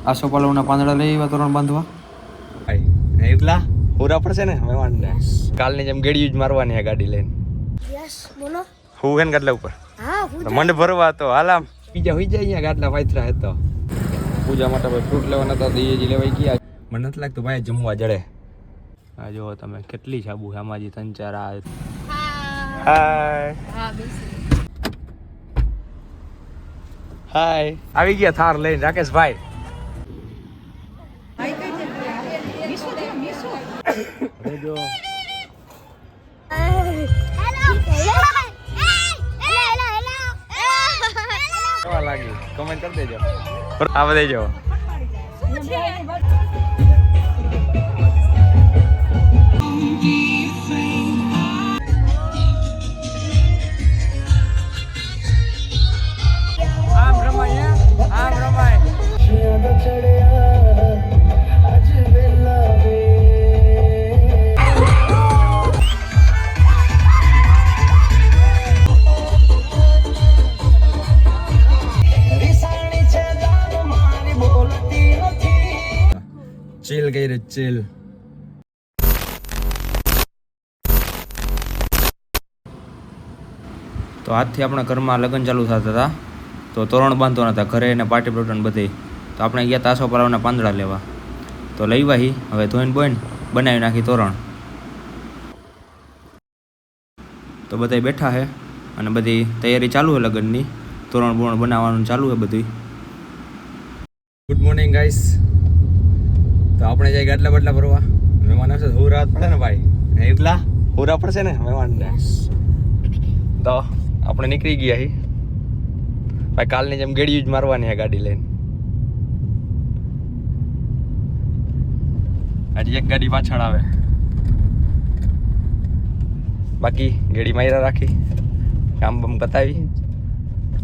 આસોપાલવના પાંદડા લઈ આવ્યા તોરણ બાંધવા. એટલા પૂરા પડશે ને મહેમાનને. કાલની જેમ ગેડિયું જ મારવાની છે ગાડી લઈને. યસ બોલો. હું હે ને ગાડલા ઉપર. હા મને ભરવા તો હાલામ બીજા હોઈ જાય અહીંયા ગાડલા પાથરા હતો. પૂજા માટે ભાઈ ફ્રૂટ લેવાના હતા દીજી લેવાઈ ગયા. મને નથી લાગતું ભાઈ જમવા જડે. આ જો તમે કેટલી સાબુ આમાજી 3-4 આ. હાય હાય આવી ગયા થાર લઈને રાકેશભાઈ. જો કેવા લાગી કમેન્ટ કરી દેજો. આવા દેજો. આમ રમાય આમ રમાય. ચીલ ગઈ રે ચીલ. તો આજથી આપણા ઘરમાં લગ્ન ચાલુ થતા હતા. તો તોરણ બાંધવાના હતા ઘરે ને પાર્ટી પ્લોટન બધી. તો આપણે ગયા તાસો પાલવના પાંદડા લેવા. તો લઈ વાહી હવે ધોઈને બોઈને બનાવી નાખી તોરણ. તો બધા બેઠા છે અને બધી તૈયારી ચાલુ છે લગ્નની. તોરણ બોરણ બનાવવાનું ચાલુ છે બધું. Good morning guys. તો આપણે જાય ગાટલા બાટલા ભરવા. મહેમાન આવશે હું રાત પડે ને ભાઈ. એટલા પૂરા પડશે ને મહેમાનને. તો આપણે નીકળી ગયા હી ભાઈ. કાલની જેમ ગેડિયું જ મારવાની છે ગાડી લઈને. હજી એક ગાડી પાછળ આવે. બાકી ગેડી માર્યા રાખી કામ બમ પતાવી.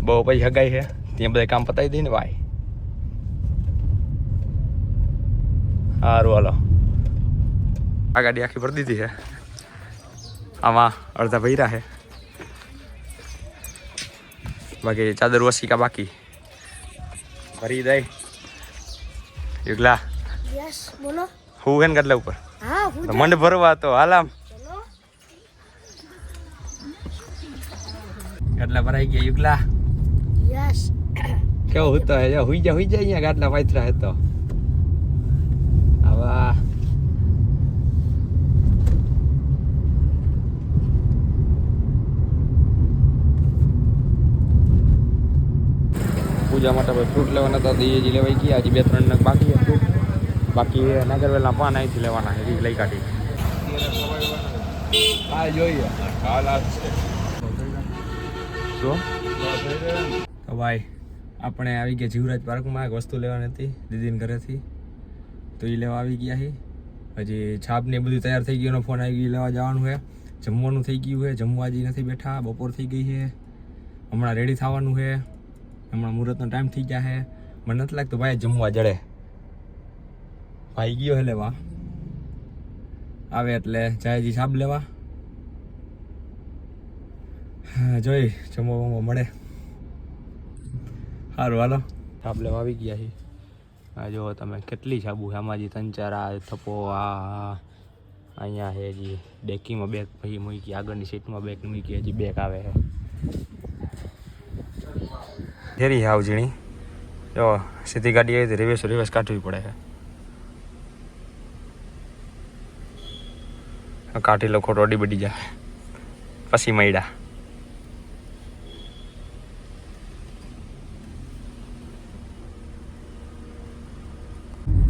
બહુ પછી હગાઈ છે ત્યાં બધા કામ પતાવી દઈ ને ભાઈ. સારું હાલો. આ ગાડી આખી ભરી દીધી છે. આમાં અડધા ભર્યા છે. બાકી ચાદર વસીકા બાકી ભરી દઈ. યુગલા યસ બોલો. હું હે ને ગાડલા ઉપર. હા મને ભરવા તો હાલામ. ગાડલા ભરાઈ ગયા યુગલા. યસ કેવો હતો હે હુઈ જા અહીંયા ગાડલા પાથરા હતો. આવા પૂજા માટે ભાઈ ફ્રૂટ લેવાના હતા દીજી લેવાઈ ગયા. હજી 2-3 નગ બાકી છે ફ્રૂટ. બાકી નાગરવેલના પાન અહીંથી લેવાના છે. લઈ કાઢી હા જોઈએ હાલ શું. તો ભાઈ આપણે આવી ગયા જીવરાજ પાર્કમાં. એક વસ્તુ લેવાની હતી દીદીને ઘરેથી. તો એ લેવા આવી ગયા છે. હજી છાપને બધું તૈયાર થઈ ગયું. ફોન આવી ગયો લેવા જવાનું છે. જમવાનું થઈ ગયું છે. જમવા હજી નથી બેઠા. બપોર થઈ ગઈ છે. હમણાં રેડી થવાનું છે. હમણાં મુહૂર્તનો ટાઈમ થઈ ગયા છે. મને નથી લાગતું ભાઈ જમવા જડે. ભાઈ ગયો હે લેવા. આવે એટલે જાય હજી છાપ લેવા. જોઈ જમવા મળે. સારું હાલો. છાપ લેવા આવી ગયા છે. આ જો તમે કેટલી સાબુ આમાજી 3-4 આ થપ્પો. આ અહીંયા છે હજી ડેકીમાં બેગ પછી મૂકી. આગળની સીટમાં બેગ મૂકી. હજી બેગ આવે છે. જેરી હાવ ઝીણી. જો સીધી ગાડી આવી તો રિવર્સ કાઢવી પડે છે. કાઢી લો ખોટો અડી બડી જાય પછી મૈડા.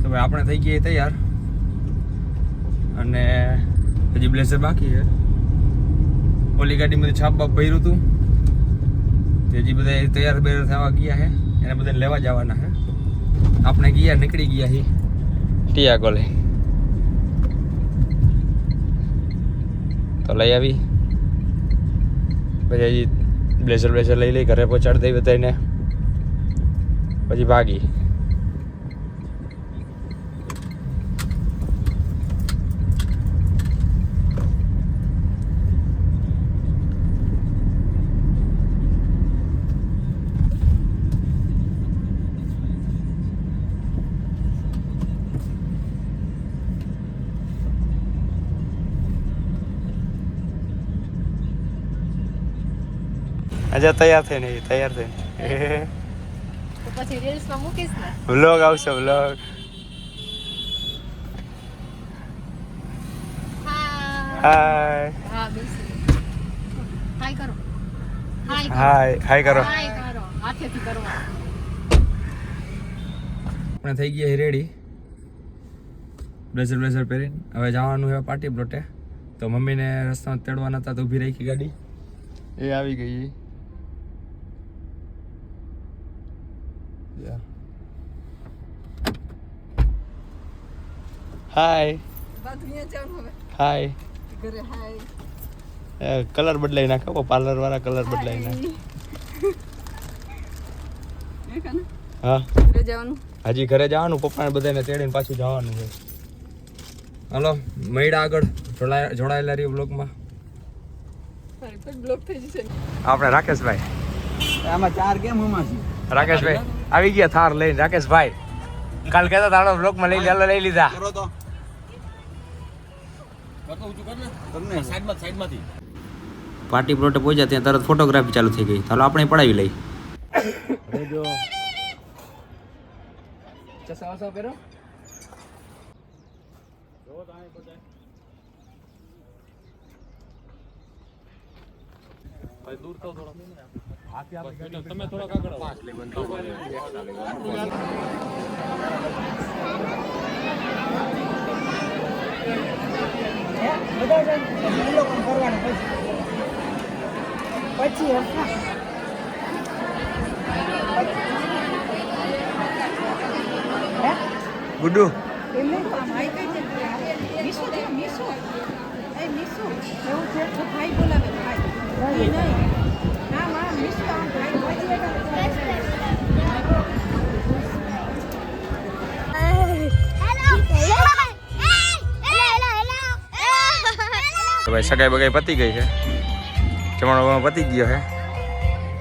તો ભાઈ આપણે થઈ ગયા તૈયાર. અને હજી બ્લેઝર બાકી છે. ઓલી ગાડીમાંથી છાપ બાપ ભર્યું હતું. હજી બધા તૈયાર બેર થવા ગયા છે. એને બધાને લેવા જવાના છે. આપણે ગયા નીકળી ગયા છીએ ટીયાગો લઈ. તો લઈ આવી પછી હજી બ્લેઝર લઈ ઘરે પહોંચાડી દઈ બધાને. પછી ભાગી. અજા તૈયાર થઈને તૈયાર થઈને તો પછી રીલ્સમાં મૂકીશ ને. વ્લોગ આવશે વ્લોગ. હાય હા બેસી. હાય કરો. હાય કરો. હાય કરો. હાય કરો. હાથેથી કરવા. આપણે થઈ ગયા રેડી બ્લેઝર પહેરીને હવે જવાનું છે પાર્ટી પ્લોટે. તો મમ્મીને રસ્તામાં તેડવાના હતા તો ઊભી રાખી ગાડી એ આવી ગઈ. હાય હાય કલર બદલાઈ નાખો પાર્લર વાળા કલર બદલાઈ નાખે. હા હજી ઘરે જવાનું પપ્પાને બધાને તેડીને પાછું જવાનું છે. હાલો મૈડા આગળ જોડાયેલા રહી બ્લોગમાં. આપણે રાકેશભાઈ આમાં 4 કેમ હમાસી રાકેશભાઈ આવી ગયા થાર લઈને. રાકેશભાઈ કાલ કહેતા તારો બ્લોગમાં લઈ લીધા. કરો તો સાઈડમાંથી પાર્ટી પ્લોટે પહોંચ્યા ત્યાં તરત ફોટોગ્રાફી ચાલુ થઈ ગઈ. ચાલો આપણે પડાવી લઈ. ચશ્મા પહેરો. તમે થોડા કાગળ ગુડ્ડુ તો ભાઈ સગાઈ બગાઈ પતી ગઈ છે. જમણો પતી ગયો છે.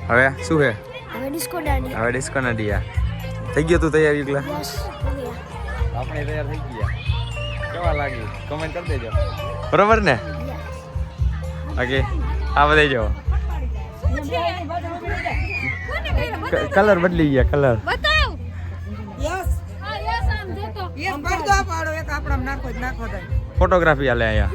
હવે શું છે? હવે ડિસ્કો દાંડી. હવે ડિસ્કો ના ડિયા થઈ ગયો. તું તૈયાર એકલા? યસ હો ગયા. આપણે તૈયાર થઈ ગયા. કેવા લાગી કમેન્ટ કરી દેજો. બરોબર ને? ઓકે આ બધાઈ જાઓ. કલર બદલી ગયા કલર. બતાવ. યસ હા યસ આમ દેતો. એક પડદો પાડો એક આપણા નાખો દે ફોટોગ્રાફી આલે અહીંયા.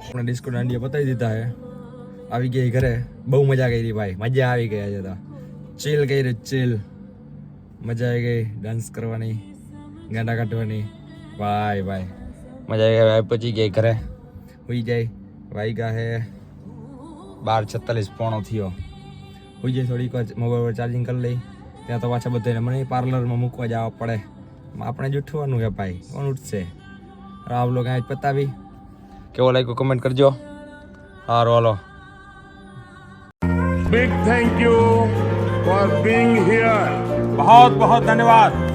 આપણે ડિસ્કો દાંડિયા પતાવી દીધા હે, આવી ગઈ ઘરે. બહુ મજા કરી ભાઈ, મજા આવી ગઈ આજે તો. ચીલ કરી ચીલ, મજા આવી ગઈ ડાન્સ કરવાની, ગાંડા કાઢવાની. ભાઈ ભાઈ મજા આવી ગઈ. પહોંચી ગઈ ઘરે, હોઈ જાય. વાગ્યા હે 12:46 પોણો થયો. હોઈ જાય થોડીક વાર મોબાઈલ પર ચાર્જિંગ કરી લઈ. ત્યાં તો પાછા બધાને મને પાર્લરમાં મૂકવા જવા પડે. આપણે જ ઉઠવાનું છે ભાઈ, કોણ ઉઠશે? આ વ્લોગ અહીં જ પતાવી. કેવો લાગ્યો કમેન્ટ કરજો. હારો હાલો. Big thank you for being here. बहुत बहुत धन्यवाद.